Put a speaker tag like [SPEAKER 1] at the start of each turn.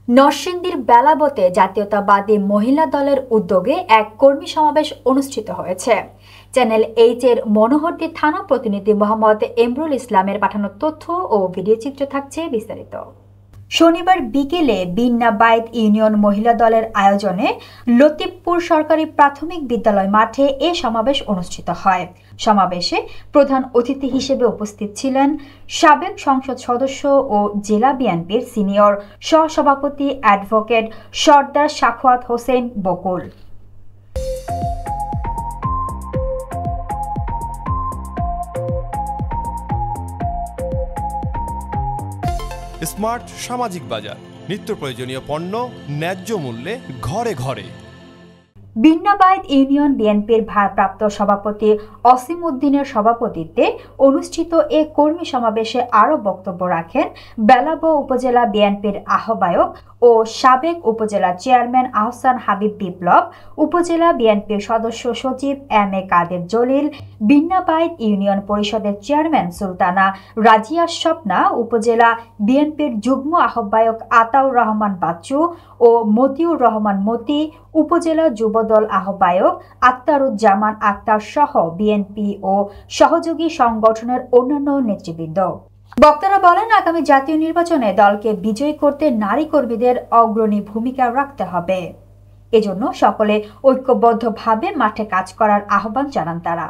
[SPEAKER 1] নরসিংদীর বেলাবতে জাতীয়তাবাদী মহিলা দলের উদ্যোগে এক কর্মী সমাবেশ অনুষ্ঠিত হয়েছে। চ্যানেল এইচ এর মনোহরদী থানা প্রতিনিধি মোহাম্মদ এমরুল ইসলামের পাঠানো তথ্য ও ভিডিও চিত্র থাকছে বিস্তারিত। শনিবার বিকেলে বিন্নাবাইদ ইউনিয়ন মহিলা দলের আয়োজনে লতিফপুর সরকারি প্রাথমিক বিদ্যালয় মাঠে এ সমাবেশ অনুষ্ঠিত হয়। সমাবেশে প্রধান অতিথি হিসেবে উপস্থিত ছিলেন সাবেক সংসদ সদস্য ও জেলা বিএনপির সিনিয়র সহসভাপতি অ্যাডভোকেট সর্দার সাখাওয়াত হোসেন বকুল।
[SPEAKER 2] স্মার্ট সামাজিক বাজার, নিত্য প্রয়োজনীয় পণ্য ন্যায্য মূল্যে ঘরে ঘরে।
[SPEAKER 1] বিন্নাবাইদ ইউনিয়ন বিএনপির ভারপ্রাপ্ত সভাপতি অসীম উদ্দিনের সভাপতিত্বে অনুষ্ঠিত এ কর্মী সমাবেশে আরও বক্তব্য রাখেন বেলাবো উপজেলা বিএনপির আহ্বায়ক ও সাবেক উপজেলা চেয়ারম্যান আহসান হাবিব বিপ্লব, উপজেলা বিএনপির সদস্য সচিব M A Quader Jalil, বিন্নাবাইদ union পরিষদের চেয়ারম্যান সুলতানা রাজিয়া স্বপ্না, উপজেলা বিএনপির যুগ্ম আহ্বায়ক আতাউর রহমান বাচ্চু ও মতিউর রহমান মতি, উপজেলা যুবদল আহ্বায়ক আক্তারুজ্জামান আক্তার সহ বিএনপি ও সহযোগী সংগঠনের অন্যান্য নেতৃবৃন্দ। বক্তারা বলেন, আগামী জাতীয় নির্বাচনে দলকে বিজয়ী করতে নারী কর্মীদের অগ্রণী ভূমিকা রাখতে হবে। এজন্য সকলে ঐক্যবদ্ধভাবে মাঠে কাজ করার আহ্বান জানান তারা।